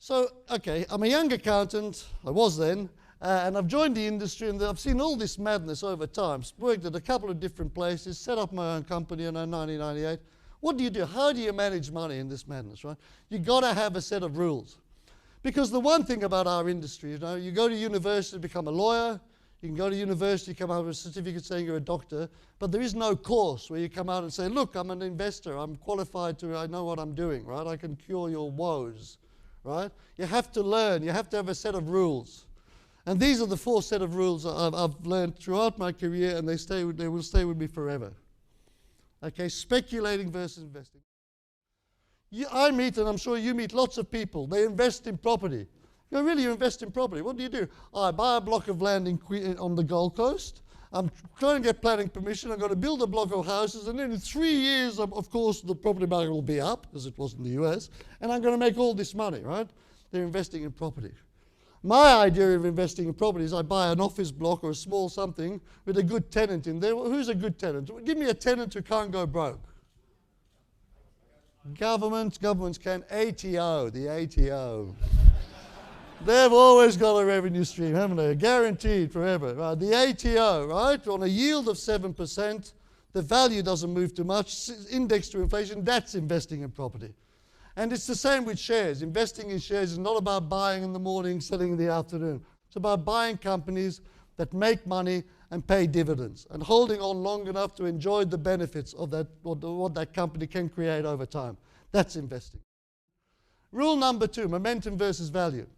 So, okay, I'm a young accountant, I was then, and I've joined the industry and I've seen all this madness over time. Worked at a couple of different places, set up my own company in 1998. What do you do? How do you manage money in this madness, right? You've got to have a set of rules. Because the one thing about our industry, you go to university to become a lawyer, you can go to university, come out with a certificate saying you're a doctor, but there is no course where you come out and say, look, I'm an investor, I'm qualified I know what I'm doing, right? I can cure your woes, right? You have to learn, you have to have a set of rules. And these are the 4 set of rules I've learned throughout my career, and they will stay with me forever. Okay, speculating versus investing. I meet, and I'm sure you meet, lots of people. They invest in property. You really invest in property. What do? I buy a block of land on the Gold Coast. I'm trying to get planning permission. I'm going to build a block of houses, and then in 3 years, of course, the property market will be up, as it was in the US, and I'm going to make all this money, right? They're investing in property. My idea of investing in property is I buy an office block or a small something with a good tenant in there. Well, who's a good tenant? Give me a tenant who can't go broke. Governments can. ATO, the ATO. They've always got a revenue stream, haven't they? Guaranteed forever. Right? The ATO, right? On a yield of 7%, the value doesn't move too much, indexed to inflation, that's investing in property. And it's the same with shares. Investing in shares is not about buying in the morning, selling in the afternoon. It's about buying companies that make money and pay dividends and holding on long enough to enjoy the benefits of that, what that company can create over time. That's investing. Rule number 2, momentum versus value.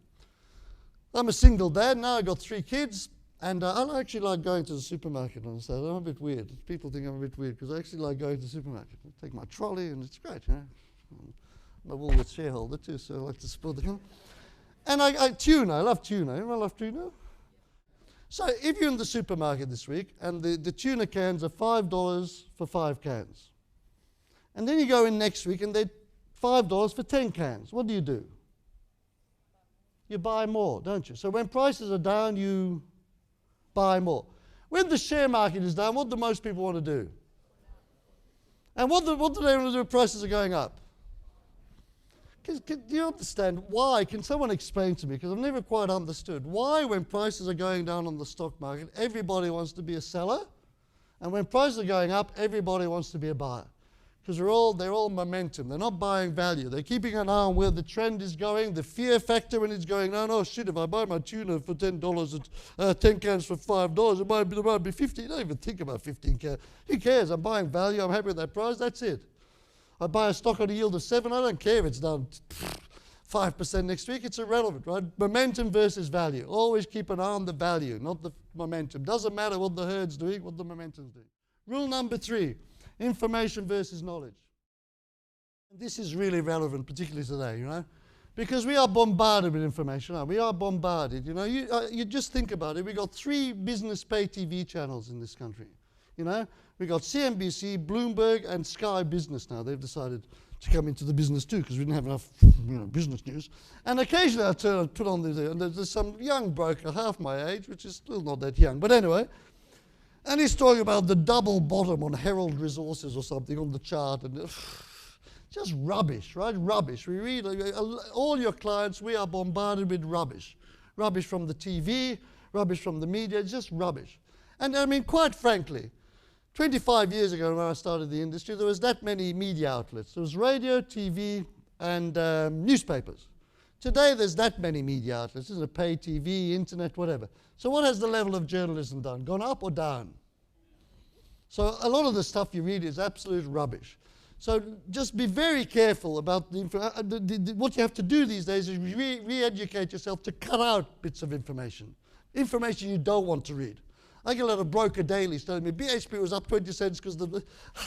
I'm a single dad now. I've got 3 kids, and I actually like going to the supermarket on a Saturday. I'm a bit weird. People think I'm a bit weird because I actually like going to the supermarket. I take my trolley, and it's great, you know. I'm a Woolworths shareholder too, so I like to support the company. And tuna, I love tuna. Anyone love tuna? So if you're in the supermarket this week and the tuna cans are $5 for 5 cans, and then you go in next week and they're $5 for 10 cans, what do? You buy more, don't you? So when prices are down, you buy more. When the share market is down, what do most people want to do? And what do they want to do when prices are going up? Do you understand why? Can someone explain to me? Because I've never quite understood. Why, when prices are going down on the stock market, everybody wants to be a seller? And when prices are going up, everybody wants to be a buyer? Because they're all momentum. They're not buying value. They're keeping an eye on where the trend is going, the fear factor when it's going, no, shit, if I buy my tuna for $10, 10 cans for $5, it might be 50. Don't even think about 15 cans. Who cares? I'm buying value. I'm happy with that price. That's it. I buy a stock on a yield of 7, I don't care if it's down 5% next week, it's irrelevant, right? Momentum versus value. Always keep an eye on the value, not the momentum. Doesn't matter what the herd's doing, what the momentum's doing. Rule number 3, information versus knowledge. This is really relevant, particularly today, you know, because we are bombarded with information. We are bombarded, you know. You just think about it. We've got 3 business pay TV channels in this country, you know. We've got CNBC, Bloomberg, and Sky Business now. They've decided to come into the business too because we didn't have enough business news. And occasionally I put on and there's some young broker, half my age, which is still not that young, but anyway, and he's talking about the double bottom on Herald Resources or something on the chart, and just rubbish, right? Rubbish. We read, all your clients, we are bombarded with rubbish. Rubbish from the TV, rubbish from the media, just rubbish. And I mean, quite frankly, 25 years ago when I started the industry, there was that many media outlets. There was radio, TV, and newspapers. Today there's that many media outlets. There's pay TV, internet, whatever. So what has the level of journalism done? Gone up or down? So a lot of the stuff you read is absolute rubbish. So just be very careful about what you have to do these days is re-educate yourself to cut out bits of information. Information you don't want to read. I get a lot of broker dailies telling me BHP was up 20 cents because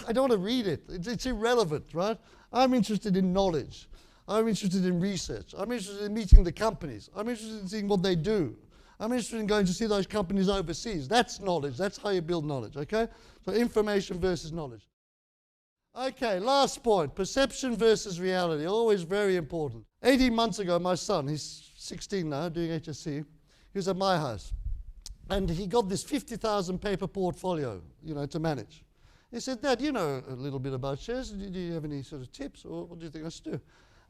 I don't want to read it. It's irrelevant, right? I'm interested in knowledge. I'm interested in research. I'm interested in meeting the companies. I'm interested in seeing what they do. I'm interested in going to see those companies overseas. That's knowledge. That's how you build knowledge, okay? So information versus knowledge. Okay, last point, perception versus reality, always very important. 18 months ago, my son, he's 16 now, doing HSC, he was at my house. And he got this 50,000 paper portfolio, you know, to manage. He said, Dad, you know a little bit about shares. Do you have any sort of tips, or what do you think I should do?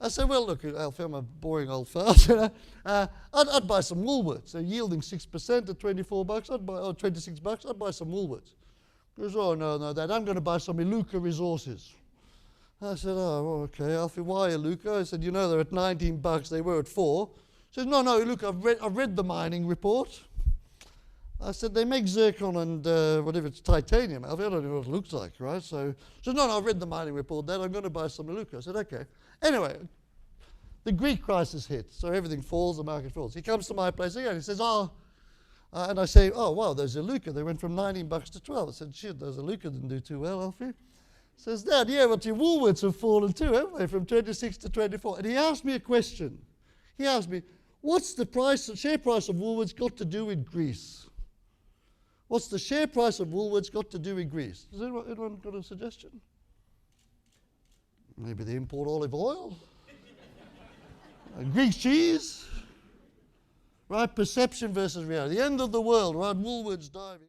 I said, well, look, Alfie, I'm a boring old fart. You know? I'd buy some Woolworths. They're yielding 6% at $24. I'd buy, or $26. I'd buy some Woolworths. He goes, oh, no, Dad, I'm going to buy some Iluka resources. I said, oh, okay, Alfie, why Iluka? I said, you know, they're at $19. They were at $4. He says, no, look, I've read the mining report. I said, they make zircon and whatever, it's titanium. Alfie, I don't know what it looks like, right? So he said, no, I've read the mining report, Dad, I'm going to buy some Iluka. I said, okay. Anyway, the Greek crisis hits, so everything falls, the market falls. He comes to my place again, he says, and I say, oh, wow, those Iluka, they went from $19 to 12. I said, shit, those Iluka didn't do too well, Alfie. He says, Dad, yeah, but your Woolworths have fallen too, haven't they, from 26 to 24. And he asked me a question. He asked me, what's the share price of Woolworths got to do with Greece? What's the share price of Woolworths got to do with Greece? Has anyone got a suggestion? Maybe they import olive oil? Greek cheese? Right, perception versus reality. The end of the world, right? Woolworths diving.